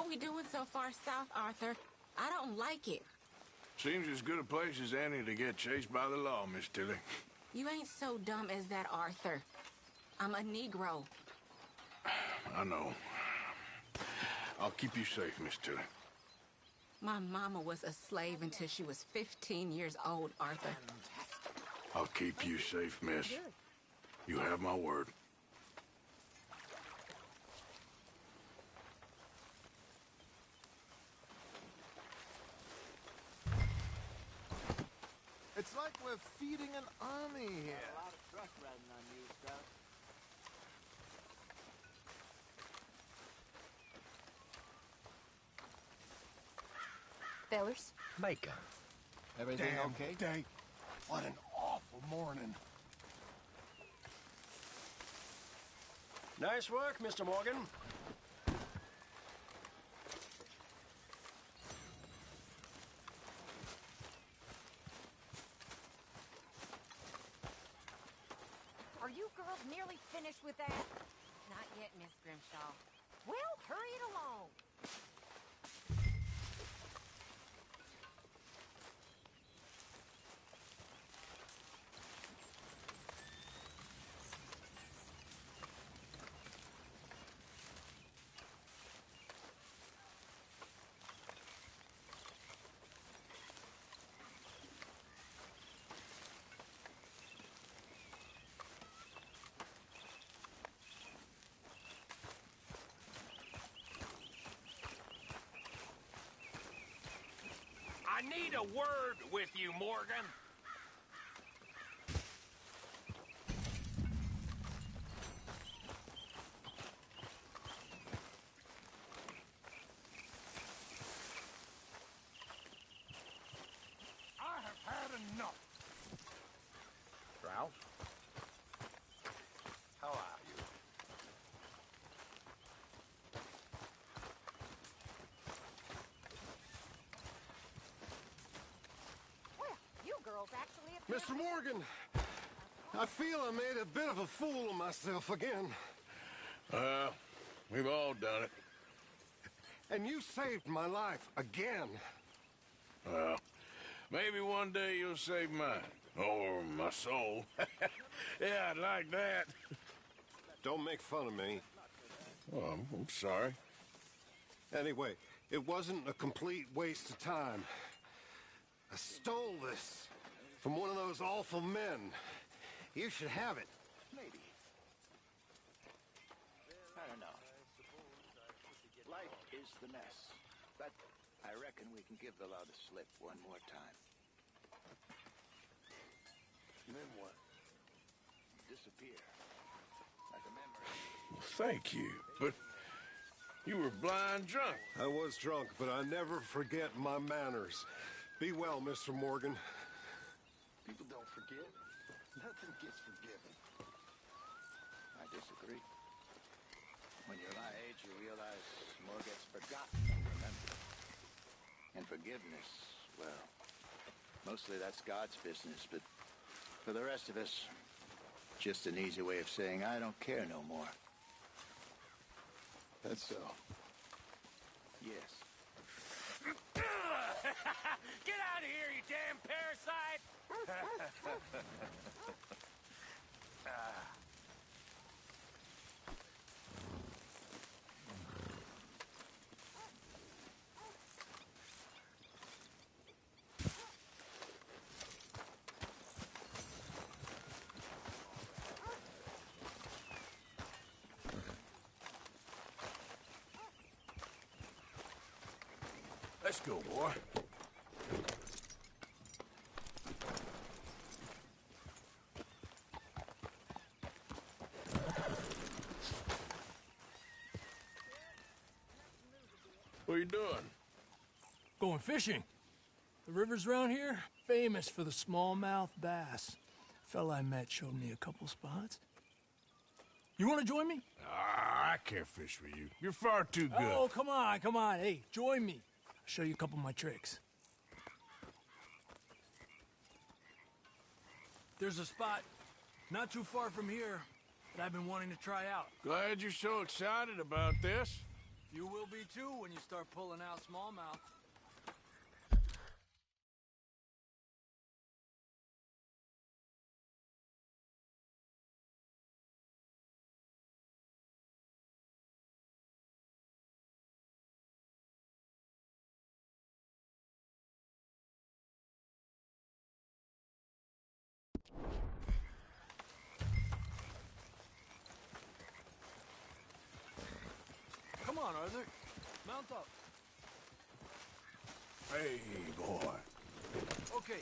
What we doing so far south, Arthur? I don't like it. Seems as good a place as any to get chased by the law, Miss Tilly. You ain't so dumb as that, Arthur. I'm a Negro. I know. I'll keep you safe, Miss Tilly. My mama was a slave until she was 15 years old, Arthur. I'll keep you safe, miss. You have my word. It's like we're feeding an army here. A lot of trust riding on you, Scout. Fellers? Micah. Everything Damn okay? day. What an awful morning. Nice work, Mr. Morgan. Are you girls nearly finished with that? Not yet, Miss Grimshaw. Well, hurry it along. I need a word with you, Morgan. I have had enough. Ralph? How are you? Well, you girls actually appear... Mr. Morgan, I feel I made a bit of a fool of myself again. We've all done it. And you saved my life again. Well, maybe one day you'll save mine. Or my soul. Yeah, I'd like that. Don't make fun of me. Oh, I'm sorry. Anyway, it wasn't a complete waste of time. I stole this from one of those awful men. You should have it. Maybe. I don't know. Life is the mess. But I reckon we can give the law the slip one more time. And then what? Disappear. Like a memory. Thank you, but you were blind drunk. I was drunk, but I never forget my manners. Be well, Mr. Morgan. People don't forget. Nothing gets forgiven. I disagree. When you're my age, you realize more gets forgotten than remembered. And forgiveness, well, mostly that's God's business, but for the rest of us, just an easy way of saying I don't care no more. That's so. Yes. Get out of here, you damn parasite! Let's go, boy. What are you doing? Going fishing. The rivers around here, famous for the smallmouth bass. Fella I met showed me a couple spots. You want to join me? I can't fish with you. You're far too good. Oh, come on, come on. Hey, join me. I'll show you a couple of my tricks. There's a spot not too far from here that I've been wanting to try out. Glad you're so excited about this. If You will be too when you start pulling out smallmouth. Come on, Arthur. Mount up. Hey, boy. Okay,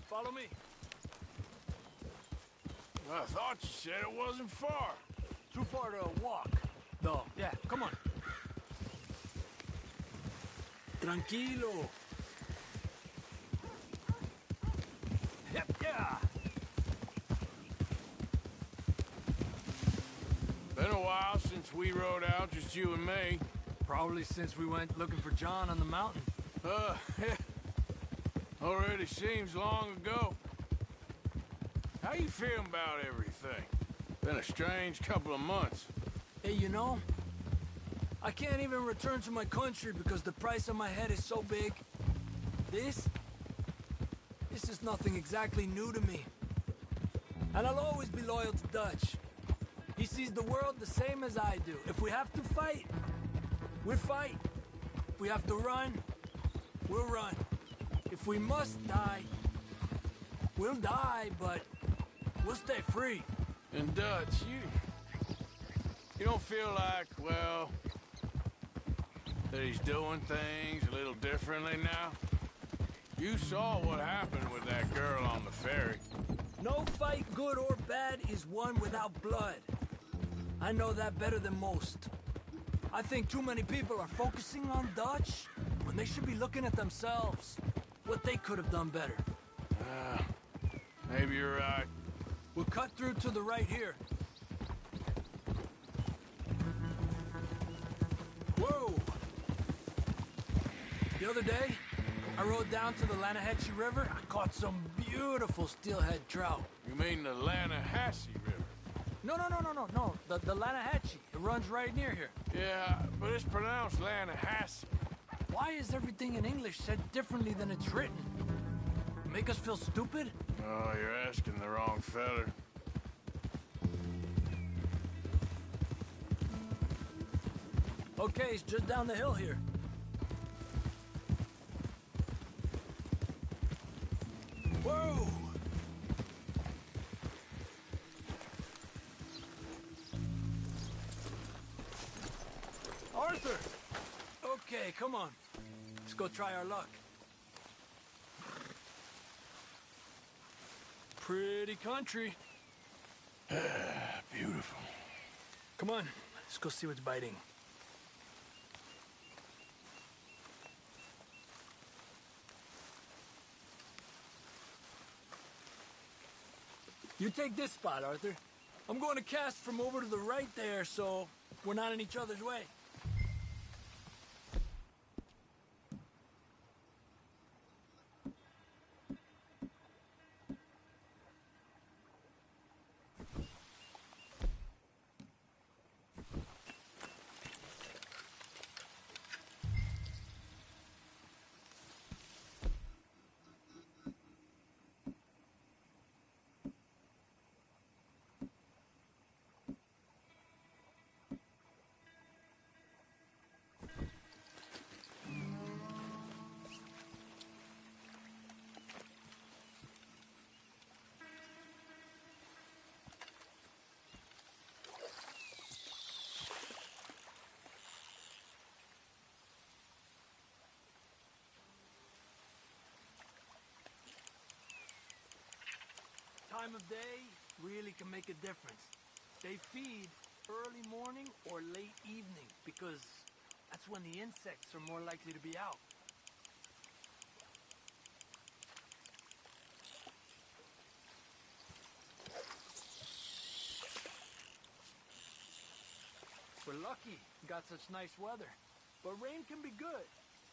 follow me. I thought you said it wasn't far. Too far to walk. No, yeah, come on. Tranquilo. Yep, yeah. Been a while since we rode out, just you and me. Probably since we went looking for John on the mountain. Yeah. Already seems long ago. How you feeling about everything? Been a strange couple of months. Hey, you know, I can't even return to my country because the price on my head is so big. This is nothing exactly new to me. And I'll always be loyal to Dutch. He sees the world the same as I do. If we have to fight, we'll fight. If we have to run, we'll run. If we must die, we'll die, but we'll stay free. And Dutch, you don't feel like, well, that he's doing things a little differently now? You saw what happened with that girl on the ferry. No fight, good or bad, is won without blood. I know that better than most. I think too many people are focusing on Dutch when they should be looking at themselves. What they could have done better. Maybe you're right. We'll cut through to the right here. Whoa! The other day, I rode down to the Lanahatchee River. I caught some beautiful steelhead trout. You mean the Lanahatchee River? No. The Lanahatchee. It runs right near here. Yeah, but it's pronounced Lanahatchee. Why is everything in English said differently than it's written? Make us feel stupid? Oh, you're asking the wrong feller. Okay, it's just down the hill here. Whoa! Arthur! Okay, come on. Let's go try our luck. Pretty country. Beautiful. Come on, let's go see what's biting. You take this spot, Arthur. I'm going to cast from over to the right there, so we're not in each other's way. Time of day really can make a difference. They feed early morning or late evening because that's when the insects are more likely to be out. We're lucky we got such nice weather. But rain can be good.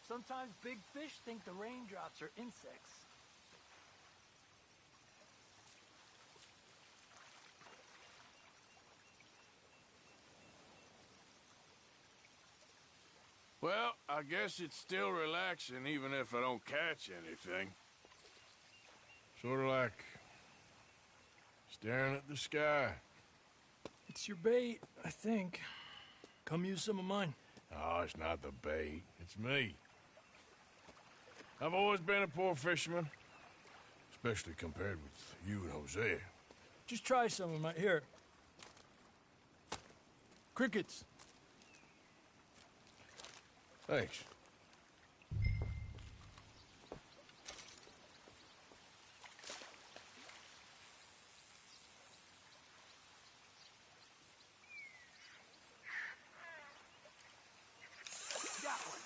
Sometimes big fish think the raindrops are insects. Well, I guess it's still relaxing even if I don't catch anything. Sort of like staring at the sky. It's your bait, I think. Come use some of mine. Oh, it's not the bait. It's me. I've always been a poor fisherman. Especially compared with you and Jose. Just try some of my... Here. Crickets. Thanks. Got one.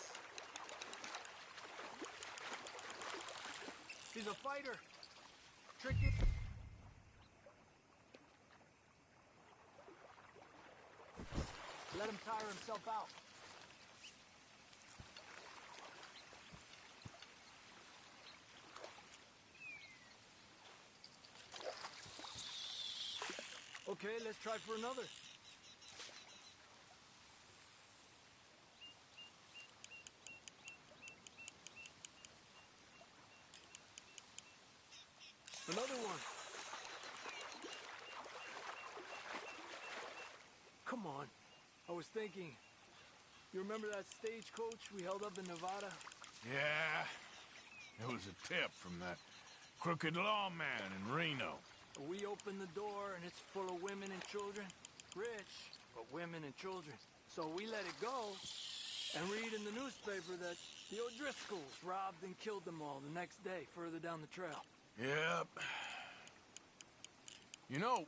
He's a fighter. Tricky. Let him tire himself out. Okay, let's try for another. Another one. Come on. I was thinking, you remember that stagecoach we held up in Nevada? Yeah. It was a tip from that crooked lawman in Reno. We opened the door and it's full of women and children. Rich, but women and children. So we let it go and read in the newspaper that the O'Driscolls robbed and killed them all the next day further down the trail. Yep. You know,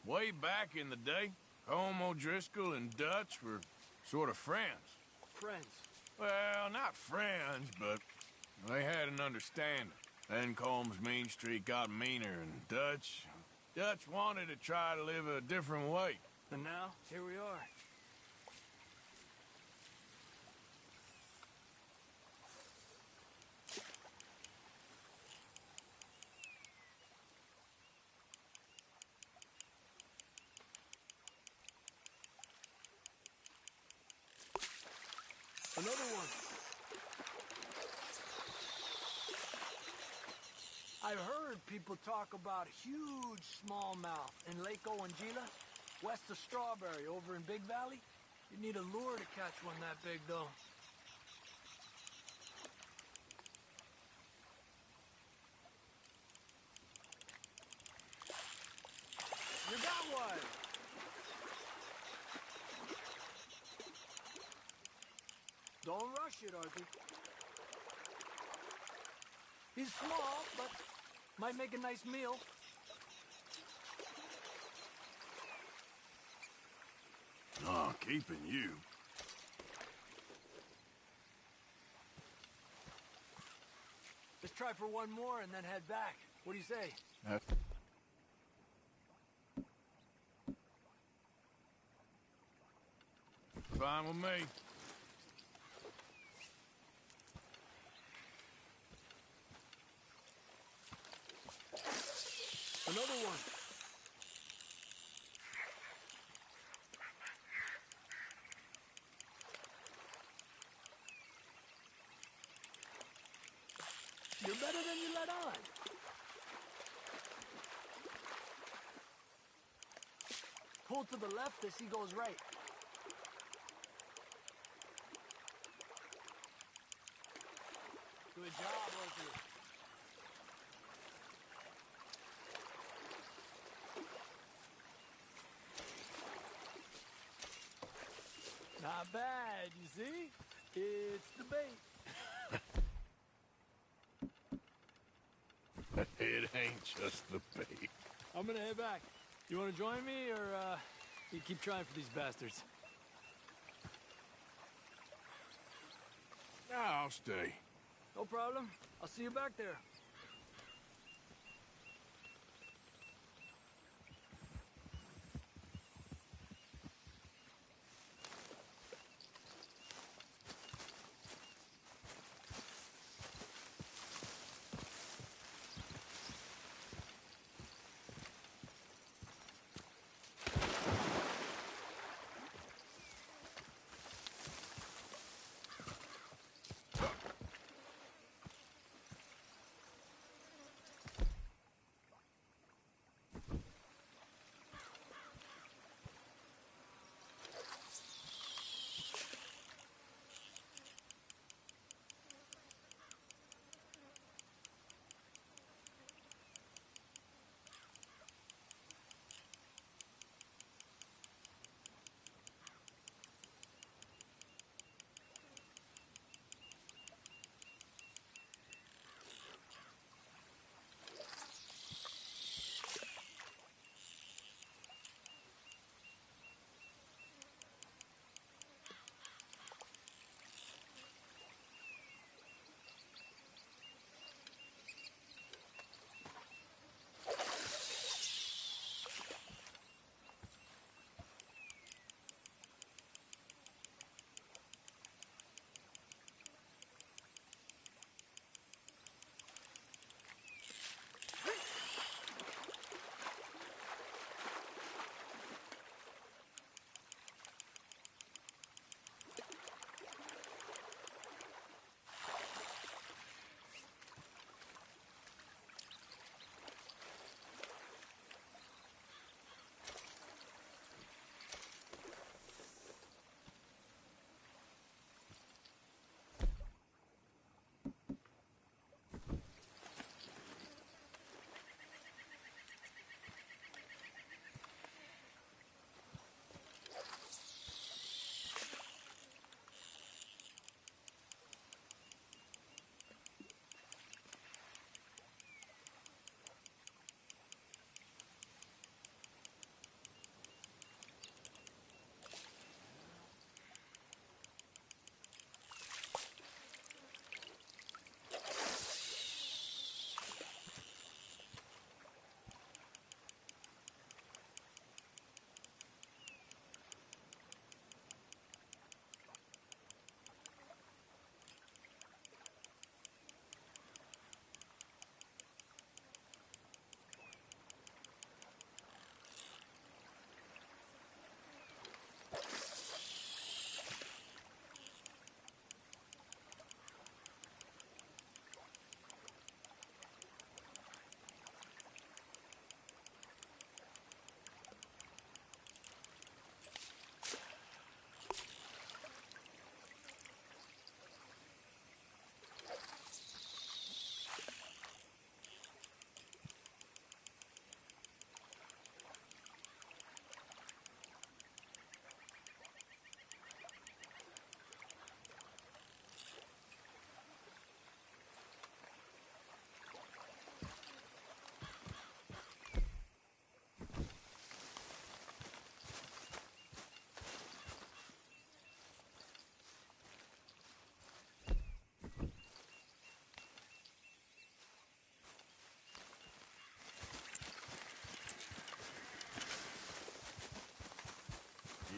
way back in the day, Home O'Driscoll and Dutch were sort of friends. Friends? Well, not friends, but they had an understanding. Then Combs' Mean Streak got meaner, and Dutch wanted to try to live a different way. And now, here we are. Another one. I've heard people talk about huge smallmouth in Lake Owanjila, west of Strawberry, over in Big Valley. You need a lure to catch one that big, though. You got one! Don't rush it, Arthur. He's small, but might make a nice meal. Oh, keeping you. Let's try for one more and then head back. What do you say? Fine with me. Another one. You're better than you let on. Pull to the left as he goes right. Good job, Arthur. Not bad, you see? It's the bait. It ain't just the bait. I'm gonna head back. You wanna join me, or, you keep trying for these bastards? No, I'll stay. No problem. I'll see you back there.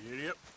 Giddy up.